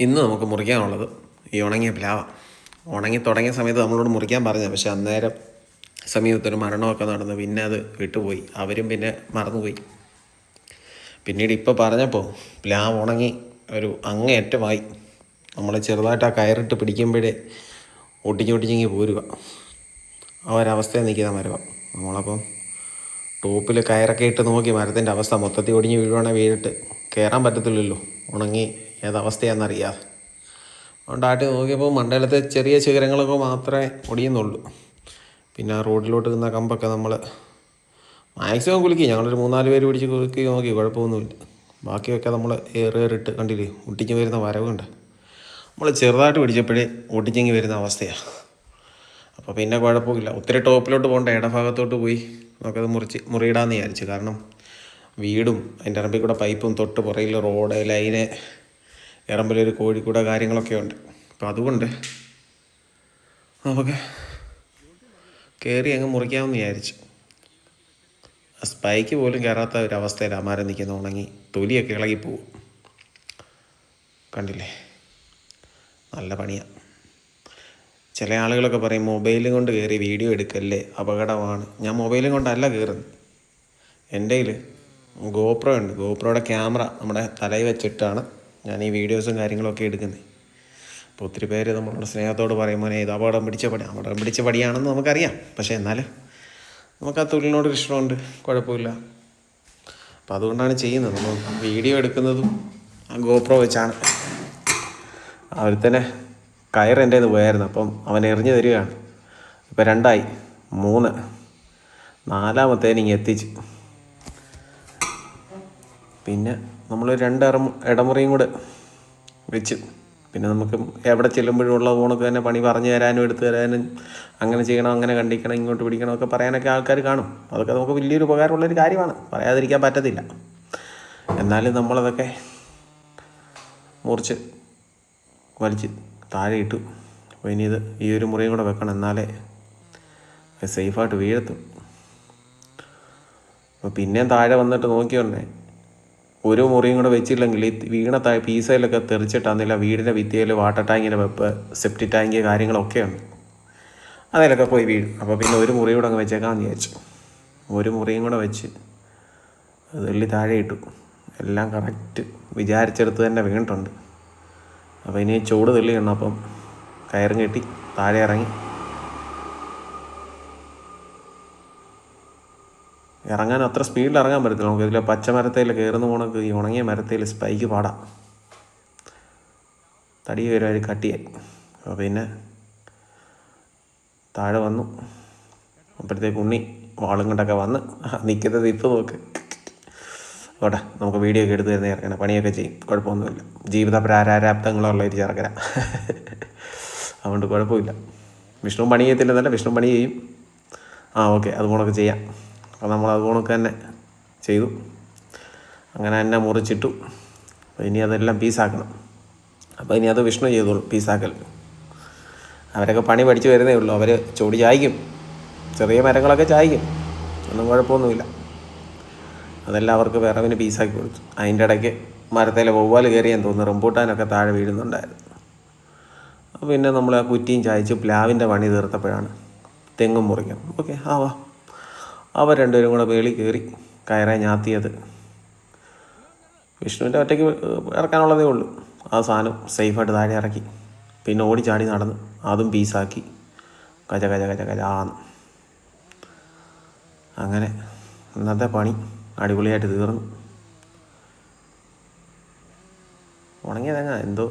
ഇന്ന് നമുക്ക് മുറിക്കാനുള്ളത് ഈ ഉണങ്ങിയ പ്ലാവ. ഉണങ്ങി തുടങ്ങിയ സമയത്ത് നമ്മളോട് മുറിക്കാൻ പറഞ്ഞത്, പക്ഷെ അന്നേരം സമീപത്തൊരു മരണമൊക്കെ നടന്ന് പിന്നെ അത് വിട്ടുപോയി. അവരും പിന്നെ മറന്നുപോയി. പിന്നീട് ഇപ്പോൾ പറഞ്ഞപ്പോൾ പ്ലാവ് ഉണങ്ങി ഒരു അങ്ങേയറ്റമായി. നമ്മൾ ചെറുതായിട്ട് ആ കയറിട്ട് പിടിക്കുമ്പോഴേ ഒട്ടിച്ചൊട്ടിച്ചിങ്ങി പോരുക. ആ ഒരവസ്ഥയിൽ നിൽക്കുന്ന മരമാണ്. നമ്മളപ്പം ടോപ്പിൽ കയറൊക്കെ ഇട്ട് നോക്കി മരത്തിൻ്റെ അവസ്ഥ. മൊത്തത്തിൽ ഒടിഞ്ഞ് വീഴുവാണെങ്കിൽ വീണിട്ട് കയറാൻ പറ്റത്തില്ലല്ലോ, ഉണങ്ങി ഏതവസ്ഥയാണെന്നറിയാതെ. അതുകൊണ്ടാട്ടി നോക്കിയപ്പോൾ മണ്ടയിലത്തെ ചെറിയ ശിഖരങ്ങളൊക്കെ മാത്രമേ ഒടിയുന്നുള്ളൂ. പിന്നെ ആ റോഡിലോട്ട് നിന്ന കമ്പൊക്കെ നമ്മൾ മാക്സിമം കുലുക്കി. ഞങ്ങളൊരു 3-4 പേര് പിടിച്ച് കുലുക്കി നോക്കി, കുഴപ്പമൊന്നുമില്ല. ബാക്കിയൊക്കെ നമ്മൾ ഏറിട്ട് കണ്ടില്ലേ, ഒട്ടിച്ച് വരുന്ന വരവുണ്ട്. നമ്മൾ ചെറുതായിട്ട് പിടിച്ചപ്പോഴേ ഒട്ടിച്ചിങ്ങി വരുന്ന അവസ്ഥയാണ്. അപ്പോൾ പിന്നെ കുഴപ്പമില്ല. ഒത്തിരി ടോപ്പിലോട്ട് പോകേണ്ട, ഇടഭാഗത്തോട്ട് പോയി നമുക്കത് മുറിയിടാമെന്ന് വിചാരിച്ചു. കാരണം വീടും അതിൻ്റെ ഇറമ്പിൽ കൂടെ പൈപ്പും തൊട്ട് പുറയിൽ റോഡ് ലൈന് ഇറമ്പിലൊരു കോഴിക്കൂട കാര്യങ്ങളൊക്കെ ഉണ്ട്. അപ്പോൾ അതുകൊണ്ട് നമുക്ക് കയറി അങ്ങ് മുറിക്കാമെന്ന് വിചാരിച്ചു. ആ സ്പൈക്ക് പോലും കയറാത്ത ഒരവസ്ഥയിൽ ആ മരം നിൽക്കുന്ന, ഉണങ്ങി തൊലിയൊക്കെ ഇളകിപ്പോവും. കണ്ടില്ലേ, നല്ല പണിയാണ്. ചില ആളുകളൊക്കെ പറയും മൊബൈലും കൊണ്ട് കയറി വീഡിയോ എടുക്കല്ലേ, അപകടമാണ്. ഞാൻ മൊബൈലും കൊണ്ടല്ല കയറുന്നത്. എൻ്റെ കയ്യിൽ ഗോപ്രോ ഉണ്ട്. ഗോപ്രോയുടെ ക്യാമറ നമ്മുടെ തലയിൽ വെച്ചിട്ടാണ് ഞാൻ ഈ വീഡിയോസും കാര്യങ്ങളൊക്കെ എടുക്കുന്നത്. അപ്പോൾ ഒത്തിരി പേര് നമ്മളോട് സ്നേഹത്തോട് പറയുമ്പോൾ ഇത് അപകടം പിടിച്ച പടിയാണെന്ന് നമുക്കറിയാം. പക്ഷേ എന്നാലും നമുക്ക് ആ തൊഴിലിനോട് ഇഷ്ടമുണ്ട്, കുഴപ്പമില്ല. അപ്പോൾ അതുകൊണ്ടാണ് ചെയ്യുന്നത്. നമ്മൾ വീഡിയോ എടുക്കുന്നതും ആ ഗോപ്രോ വെച്ചാണ്. തന്നെ കയർ എൻ്റെ ഇത് പോയായിരുന്നു. അപ്പം അവൻ എറിഞ്ഞു തരികയാണ്. ഇപ്പം 2 3 4-മത്തേനിങ്ങ് എത്തിച്ച്. പിന്നെ നമ്മൾ 2 ഇടമുറിയും കൂടെ വെച്ച്. പിന്നെ നമുക്ക് എവിടെ ചെല്ലുമ്പോഴുള്ള ഫോണൊക്കെ തന്നെ പണി പറഞ്ഞു തരാനും എടുത്തു തരാനും, അങ്ങനെ ചെയ്യണം, അങ്ങനെ കണ്ടിക്കണം, ഇങ്ങോട്ട് പിടിക്കണം ഒക്കെ പറയാനൊക്കെ ആൾക്കാർ കാണും. അതൊക്കെ നമുക്ക് വലിയൊരു ഉപകാരമുള്ളൊരു കാര്യമാണ്, പറയാതിരിക്കാൻ പറ്റത്തില്ല. എന്നാലും നമ്മളതൊക്കെ മുറിച്ച് വലിച്ച് താഴെ ഇട്ടു. അപ്പോൾ ഇനി ഈ ഒരു മുറിയും കൂടെ വെക്കണം, എന്നാലേ സേഫായിട്ട് വീഴത്തും. അപ്പോൾ പിന്നെയും താഴെ വന്നിട്ട് നോക്കിയോണ്ടേ ഒരു മുറിയും കൂടെ വെച്ചില്ലെങ്കിൽ ഈ വീണ പീസയിലൊക്കെ തെറിച്ചിട്ടാന്നില്ല വീടിൻ്റെ ഭിത്തിയിൽ വാട്ടർ ടാങ്കിൻ്റെ വെപ്പ്, സെപ്റ്റി ടാങ്ക് കാര്യങ്ങളൊക്കെ ഉണ്ട്, അതിലൊക്കെ പോയി വീഴും. അപ്പോൾ പിന്നെ ഒരു മുറി കൂടെ അങ്ങ് വെച്ചേക്കാമെന്ന് വിചാരിച്ചു. ഒരു മുറിയും കൂടെ വെച്ച് തെള്ളി താഴെ ഇട്ടു. എല്ലാം കറക്റ്റ് വിചാരിച്ചെടുത്ത് തന്നെ വീണിട്ടുണ്ട്. അപ്പോൾ ഇനി ചൂട് തെള്ളിയാണ്. അപ്പം കയറും കെട്ടി താഴെ ഇറങ്ങി. ഇറങ്ങാൻ അത്ര സ്പീഡിൽ ഇറങ്ങാൻ പറ്റത്തില്ല. നമുക്ക് ഇതിലെ പച്ചമരത്തേൽ കയറുന്ന പോണക്ക് ഈ ഉണങ്ങിയ മരത്തേൽ സ്പൈക്ക് പാടാം, തടി വരെ കട്ടിയായി. അപ്പോൾ പിന്നെ താഴെ വന്നു. അപ്പോഴത്തേക്ക് ഉണ്ണി വാളും കൊണ്ടൊക്കെ വന്ന് നിൽക്കുന്നത് ഇപ്പോൾ നോക്ക്. ഓട്ടെ, നമുക്ക് വീഡിയോ ഒക്കെ എടുത്ത് തരുന്ന ചേർക്കണ, പണിയൊക്കെ ചെയ്യും, കുഴപ്പമൊന്നുമില്ല. ജീവിത പ്രാരാബ്ദങ്ങളുള്ള ഒരു ചേർക്കര, അതുകൊണ്ട് കുഴപ്പമില്ല. വിഷ്ണു പണി ചെയ്യത്തില്ലെന്നല്ല, വിഷ്ണു പണി ചെയ്യും. ഓക്കെ, അതുപോലൊക്കെ ചെയ്യാം. അപ്പോൾ നമ്മൾ അതുപോലൊക്കെ തന്നെ ചെയ്തു. അങ്ങനെ തന്നെ മുറിച്ചിട്ടു. അപ്പോൾ ഇനി അതെല്ലാം പീസാക്കണം. അപ്പോൾ ഇനി അത് വിഷ്ണു ചെയ്തോളൂ പീസാക്കൽ. അവരൊക്കെ പണി പഠിച്ചു വരുന്നേ ഉള്ളൂ. അവർ ചൊടി ചായ്ക്കും, ചെറിയ മരങ്ങളൊക്കെ ചായ്ക്കും, ഒന്നും കുഴപ്പമൊന്നുമില്ല. അതെല്ലാം അവർക്ക് വിറവിന് പീസാക്കി കൊടുത്തു. അതിൻ്റെ ഇടയ്ക്ക് മരത്തേലെ വവ്വാൽ കയറിയെന്ന് തോന്നുന്നു, റംബൂട്ടാനൊക്കെ താഴെ വീഴുന്നുണ്ടായിരുന്നു. അപ്പോൾ പിന്നെ നമ്മൾ ആ കുറ്റിയും ചായച്ച് പ്ലാവിൻ്റെ പണി തീർത്തപ്പോഴാണ് തെങ്ങും മുറിക്കണം. ഓക്കെ, വാ. അവർ 2 പേരും കൂടെ വേളി കയറി കയറെ ഞാത്തിയത്. വിഷ്ണുവിൻ്റെ ഒറ്റയ്ക്ക് ഇറക്കാനുള്ളതേ ഉള്ളൂ. ആ സാധനം സേഫായിട്ട് താഴെ ഇറക്കി. പിന്നെ ഓടിച്ചാടി നടന്ന് അതും പീസാക്കി കജാന്ന്. അങ്ങനെ ഇന്നത്തെ പണി അടിപൊളിയായിട്ട് തീർന്നു. ഉണങ്ങിയ തെങ്ങ എന്തോ